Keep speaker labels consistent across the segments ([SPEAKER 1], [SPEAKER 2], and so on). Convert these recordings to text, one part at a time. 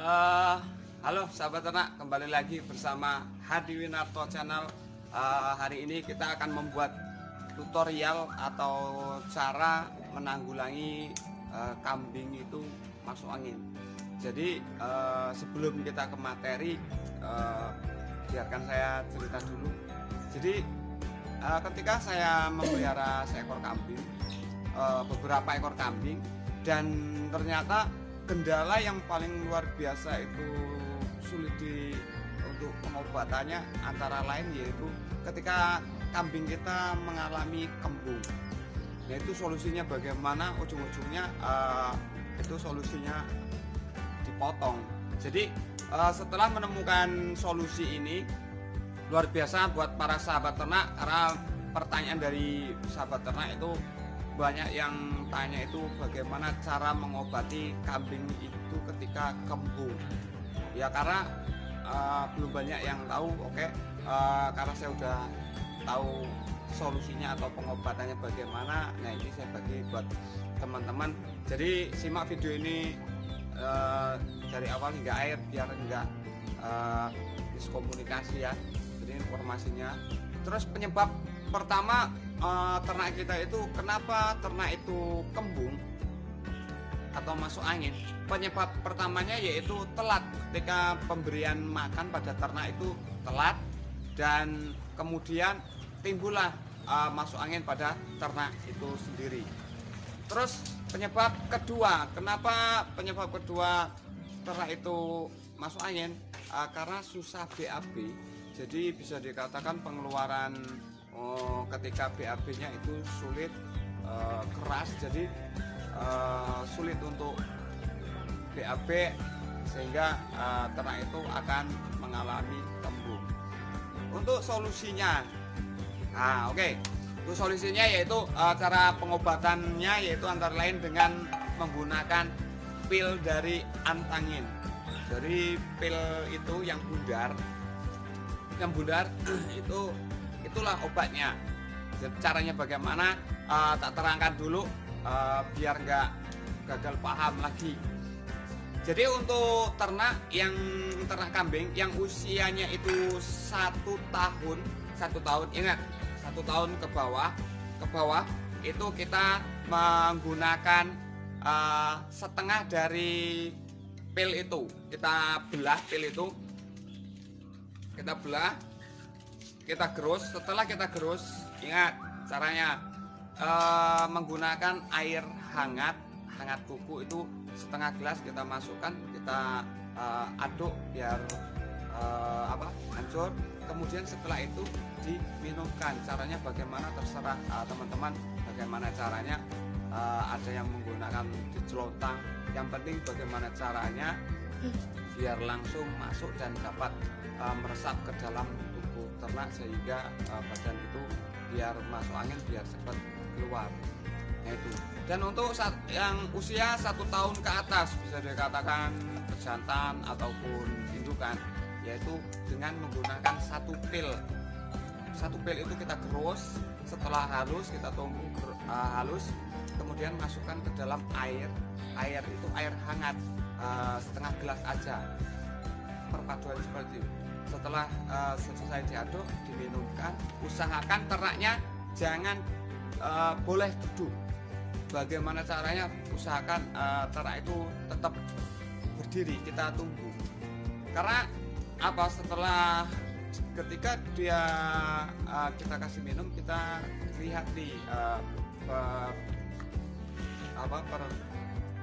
[SPEAKER 1] Eh, Halo sahabat ternak, kembali lagi bersama Hadi Winarto Channel. Hari ini kita akan membuat tutorial atau cara menanggulangi kambing itu masuk angin. Jadi sebelum kita ke materi, biarkan saya cerita dulu. Jadi ketika saya memelihara seekor kambing, beberapa ekor kambing, dan ternyata kendala yang paling luar biasa itu sulit untuk pengobatannya antara lain yaitu ketika kambing kita mengalami kembung. Nah, itu solusinya bagaimana? Ujung-ujungnya itu solusinya dipotong. Jadi setelah menemukan solusi ini, luar biasa buat para sahabat ternak, karena pertanyaan dari sahabat ternak itu banyak yang tanya itu bagaimana cara mengobati kambing itu ketika kembung. Ya karena belum banyak yang tahu. Karena saya udah tahu solusinya atau pengobatannya bagaimana. Nah, ini saya bagi buat teman-teman. Jadi simak video ini dari awal hingga akhir biar enggak miskomunikasi ya. Jadi informasinya. Terus penyebab pertama ternak kita itu, kenapa ternak itu kembung atau masuk angin? Penyebab pertamanya yaitu telat. Ketika pemberian makan pada ternak itu telat, dan kemudian timbullah masuk angin pada ternak itu sendiri. Terus penyebab kedua, kenapa penyebab kedua ternak itu masuk angin? Karena susah BAB. Jadi bisa dikatakan pengeluaran ketika BAB-nya itu sulit, keras, jadi sulit untuk BAB, sehingga ternak itu akan mengalami kembung. Untuk solusinya, untuk solusinya yaitu cara pengobatannya yaitu antara lain dengan menggunakan pil dari antangin. Jadi pil itu yang bundar itulah obatnya. Jadi caranya bagaimana tak terangkan dulu biar nggak gagal paham lagi. Jadi untuk ternak kambing yang usianya itu 1 tahun, ingat 1 tahun ke bawah itu kita menggunakan setengah dari pil itu. Kita belah pil itu, kita gerus. Setelah kita gerus, ingat caranya menggunakan air hangat kuku itu setengah gelas kita masukkan, kita aduk biar hancur. Kemudian setelah itu diminumkan. Caranya bagaimana terserah teman-teman bagaimana caranya. Ada yang menggunakan dicelotang, yang penting bagaimana caranya biar langsung masuk dan dapat meresap ke dalam tubuh ternak, sehingga badan itu biar masuk angin, biar cepat keluar. Nah itu. Dan untuk yang usia 1 tahun ke atas, bisa dikatakan pejantan ataupun indukan, yaitu dengan menggunakan satu pil itu kita gerus. Setelah halus kita tunggu halus, kemudian masukkan ke dalam air itu air hangat, setengah gelas aja, perpaduan seperti itu. Setelah selesai diaduk, diminumkan. Usahakan ternaknya jangan boleh duduk. Bagaimana caranya? Usahakan ternak itu tetap berdiri, kita tunggu. Karena apa? Ketika dia kita kasih minum, kita lihat nih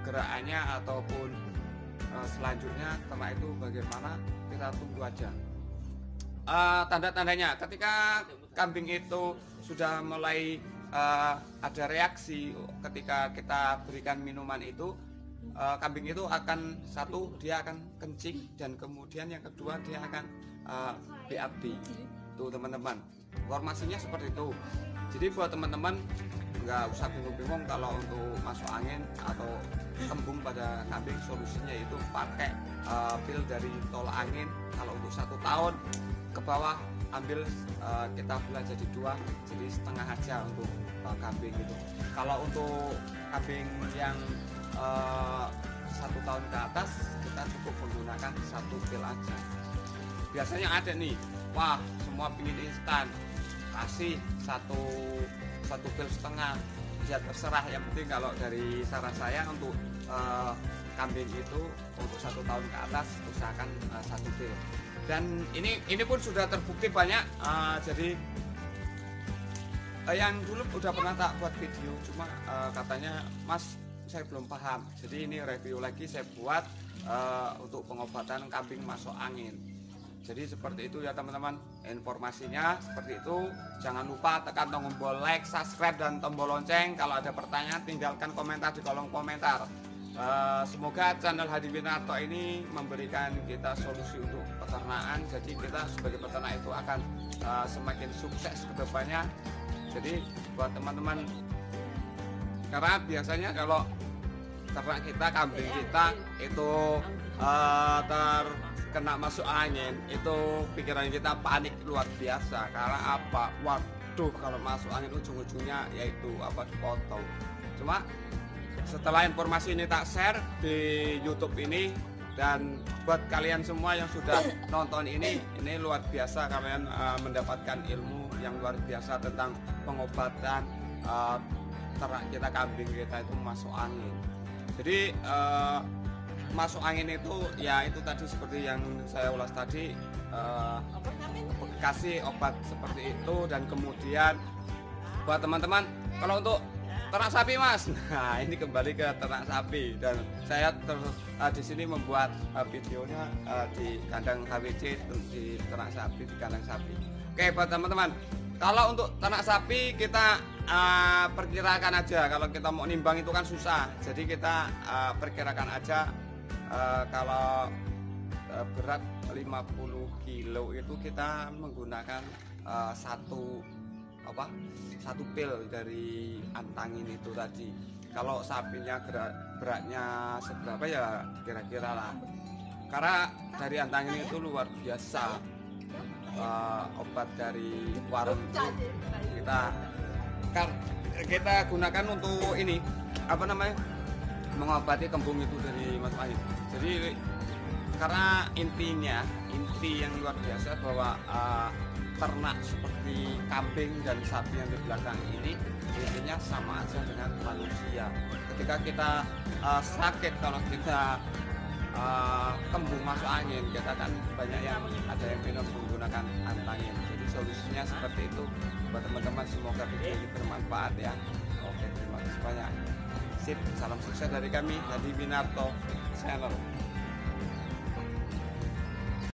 [SPEAKER 1] pergerakannya ataupun selanjutnya ternak itu bagaimana, kita tunggu aja. Tanda-tandanya ketika kambing itu sudah mulai ada reaksi ketika kita berikan minuman itu, kambing itu akan dia akan kencing, dan kemudian yang kedua dia akan BAB. Tuh teman-teman, informasinya seperti itu. Jadi buat teman-teman nggak usah bingung-bingung kalau untuk masuk angin atau kembung pada kambing, solusinya itu pakai pil dari tolak angin. Kalau untuk 1 tahun ke bawah, ambil kita belah jadi 2, jadi setengah aja untuk kambing itu. Kalau untuk kambing yang 1 tahun ke atas kita cukup menggunakan 1 pil aja. Biasanya ada nih, wah semua pingin instan, kasih satu pil setengah, ya terserah. Yang penting kalau dari saran saya untuk kambing itu untuk 1 tahun ke atas usahakan 1 pil. Dan ini pun sudah terbukti banyak. Jadi yang dulu udah pernah tak buat video, cuma katanya Mas saya belum paham. Jadi ini review lagi saya buat untuk pengobatan kambing masuk angin. Jadi seperti itu ya teman-teman, informasinya seperti itu. Jangan lupa tekan tombol like, subscribe, dan tombol lonceng. Kalau ada pertanyaan tinggalkan komentar di kolom komentar. Semoga channel Hadi Winarto ini memberikan kita solusi untuk peternakan. Jadi kita sebagai peternak itu akan semakin sukses ke depannya. Jadi buat teman-teman, karena biasanya kalau ternak kita, kambing kita itu terkena masuk angin, itu pikiran kita panik luar biasa. Karena apa? Waduh, kalau masuk angin ujung-ujungnya yaitu dipotong. Cuma setelah informasi ini tak share di YouTube ini, dan buat kalian semua yang sudah nonton ini luar biasa, kalian mendapatkan ilmu yang luar biasa tentang pengobatan ternak kita, kambing kita itu masuk angin. Jadi masuk angin itu ya itu tadi seperti yang saya ulas tadi, kasih obat seperti itu. Dan kemudian buat teman-teman, kalau untuk ternak sapi Mas, nah ini kembali ke ternak sapi, dan saya di sini membuat videonya di kandang HWC, di ternak sapi, di kandang sapi. Oke buat teman-teman, kalau untuk ternak sapi kita perkirakan aja. Kalau kita mau nimbang itu kan susah, jadi kita perkirakan aja. Kalau berat 50 kilo itu kita menggunakan satu pil dari antangin itu tadi. Kalau sapinya beratnya seberapa ya kira-kira lah, karena dari antangin itu luar biasa. Obat dari warung itu kita gunakan untuk ini mengobati kembung itu dari masuk angin. Jadi karena inti yang luar biasa bahwa ternak seperti kambing dan sapi yang di belakang ini intinya sama aja dengan manusia. Ketika kita sakit, kalau kita kembung masuk angin, kita kan banyak yang ada yang minum menggunakan antangin. Jadi solusinya seperti itu buat teman-teman. Semoga video ini bermanfaat ya. Oke, terima kasih banyak. Sip, salam sukses dari kami Hadi Winarto Channel.